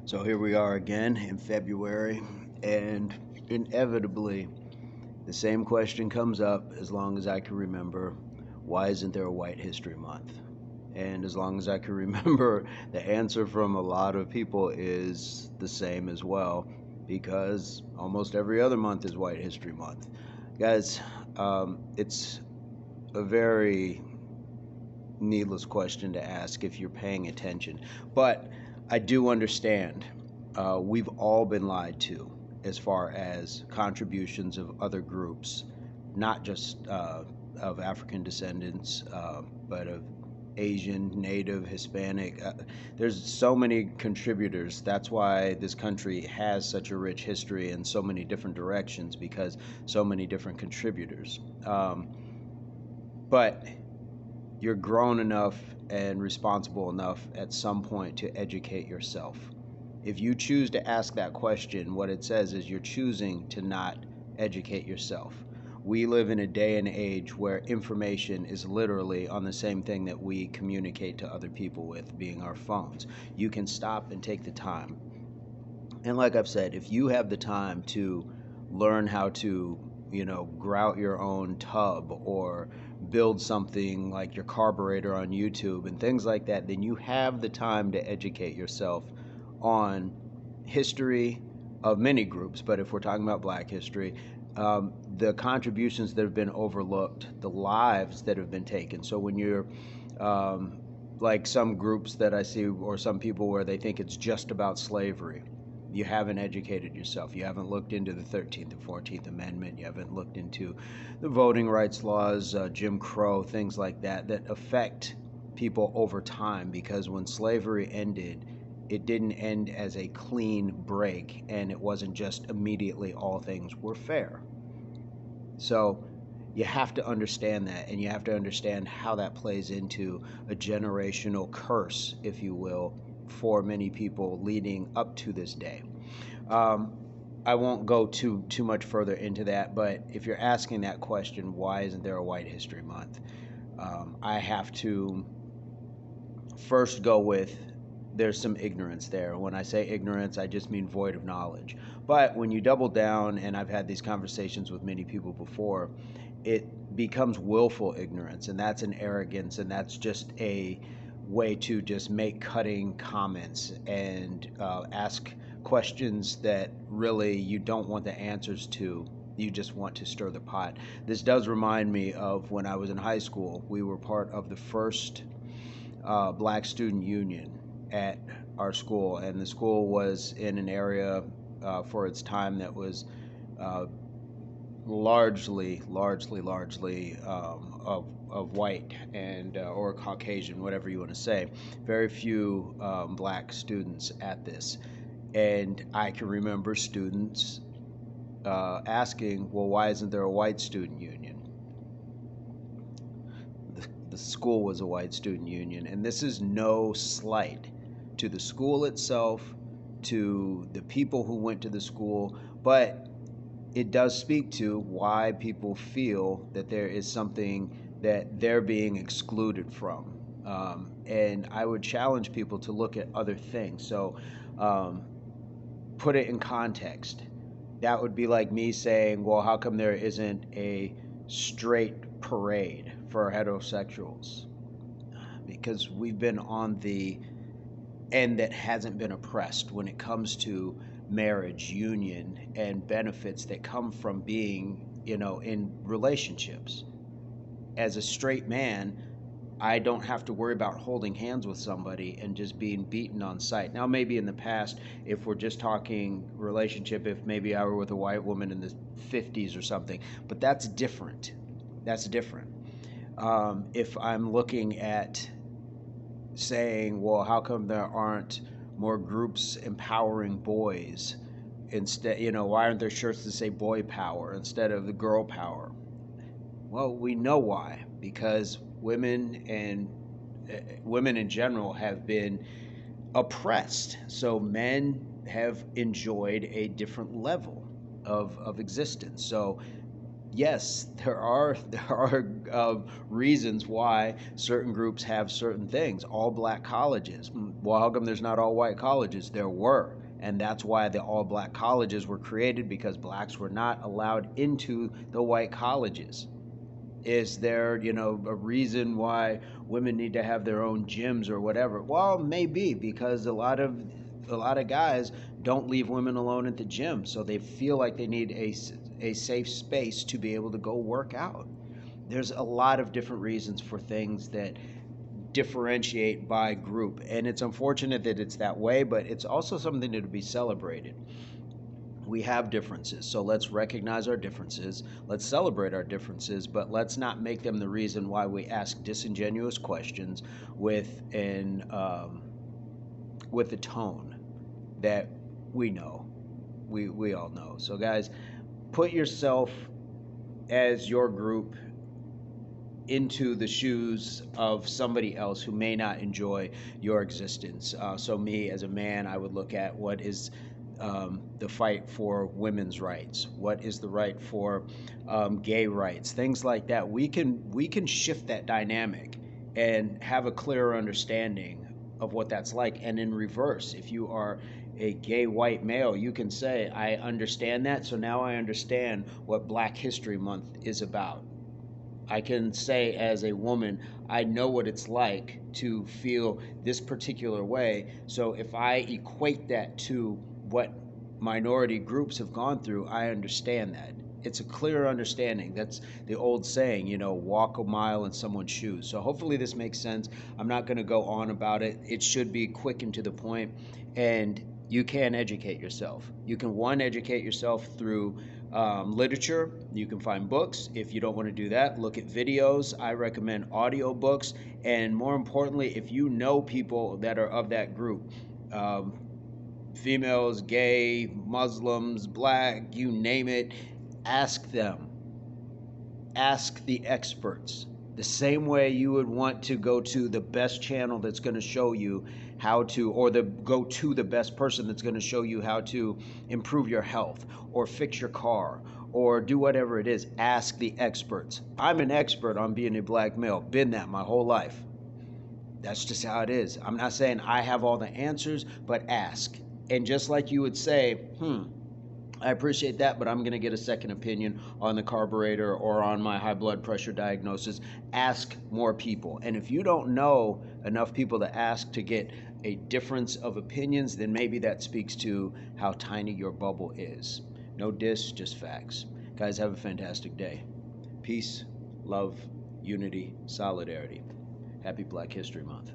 So here we are again in February, and inevitably, the same question comes up as long as I can remember. Why isn't there a White History Month? And as long as I can remember, the answer from a lot of people is the same as well, because almost every other month is White History Month. Guys, it's a very needless question to ask if you're paying attention. But I do understand we've all been lied to as far as contributions of other groups, not just of African descendants, but of Asian, Native, Hispanic. There's so many contributors. That's why this country has such a rich history in so many different directions, because so many different contributors. But you're grown enough and responsible enough at some point to educate yourself. If you choose to ask that question, what it says is you're choosing to not educate yourself. We live in a day and age where information is literally on the same thing that we communicate to other people with, being our phones. You can stop and take the time. And like I've said, if you have the time to learn how to, grout your own tub or build something like your carburetor on YouTube and things like that, then you have the time to educate yourself on history of many groups. But if we're talking about Black history, the contributions that have been overlooked, the lives that have been taken. So when you're like some groups that I see, or some people where they think it's just about slavery, you haven't educated yourself. You haven't looked into the 13th and 14th Amendment. You haven't looked into the voting rights laws, Jim Crow, things like that, that affect people over time. Because when slavery ended, it didn't end as a clean break, and it wasn't just immediately all things were fair. So you have to understand that, and you have to understand how that plays into a generational curse, if you will, for many people leading up to this day. I won't go too much further into that, but if you're asking that question, why isn't there a White History Month? I have to first go with there's some ignorance there. When I say ignorance, I just mean void of knowledge. But when you double down, and I've had these conversations with many people before, it becomes willful ignorance, and that's an arrogance, and that's just a way to just make cutting comments and ask questions that really you don't want the answers to. You just want to stir the pot. This does remind me of when I was in high school. We were part of the first Black student union at our school, and the school was in an area for its time that was largely of white and or Caucasian, whatever you want to say. Very few Black students at this, and I can remember students asking, "Well, why isn't there a white student union?" The school was a white student union, and this is no slight to the school itself, to the people who went to the school, but it does speak to why people feel that there is something that they're being excluded from. And I would challenge people to look at other things. So put it in context. That would be like me saying, well, how come there isn't a straight parade for heterosexuals? Because we've been on the end that hasn't been oppressed when it comes to marriage, union, and benefits that come from being, in relationships. As a straight man, I don't have to worry about holding hands with somebody and just being beaten on sight. Now, maybe in the past, if we're just talking relationship, if maybe I were with a white woman in the 50s or something, but that's different. That's different. If I'm looking at saying, well, how come there aren't more groups empowering boys? Instead, why aren't there shirts that say boy power instead of the girl power? Well, we know why. Because women in general have been oppressed. So men have enjoyed a different level of existence. So yes, there are reasons why certain groups have certain things. All Black colleges, Well, how come there's not all white colleges? There were. And that's why the all black colleges were created, because blacks were not allowed into the white colleges. Is there, a reason why women need to have their own gyms or whatever? Well, maybe because a lot of guys don't leave women alone at the gym, so they feel like they need a safe space to be able to go work out. There's a lot of different reasons for things that differentiate by group, and it's unfortunate that it's that way, but it's also something to be celebrated. We have differences, so let's recognize our differences, let's celebrate our differences, but let's not make them the reason why we ask disingenuous questions with a tone that we know, we all know. So guys, put yourself as your group into the shoes of somebody else who may not enjoy your existence. So me as a man, I would look at what is the fight for women's rights, what is the right for gay rights, things like that. We can shift that dynamic and have a clearer understanding of what that's like. And in reverse, if you are a gay white male, you can say, I understand that, so now I understand what Black History Month is about. I can say as a woman, I know what it's like to feel this particular way. So if I equate that to what minority groups have gone through, I understand that. It's a clear understanding. That's the old saying, walk a mile in someone's shoes. So hopefully this makes sense. I'm not going to go on about it. It should be quick and to the point. And you can educate yourself. You can, one, educate yourself through literature. You can find books. If you don't want to do that, look at videos. I recommend audio books. And more importantly, if you know people that are of that group, females, gay, Muslims, black, you name it, ask them. Ask the experts. The same way you would want to go to the best channel that's going to show you how to, or go to the best person that's going to show you how to improve your health or fix your car or do whatever it is. Ask the experts. I'm an expert on being a black male. Been that my whole life. That's just how it is. I'm not saying I have all the answers, but ask. And just like you would say, I appreciate that, but I'm going to get a second opinion on the carburetor or on my high blood pressure diagnosis. Ask more people. And if you don't know enough people to ask to get a difference of opinions, then maybe that speaks to how tiny your bubble is. No diss, just facts. Guys, have a fantastic day. Peace, love, unity, solidarity. Happy Black History Month.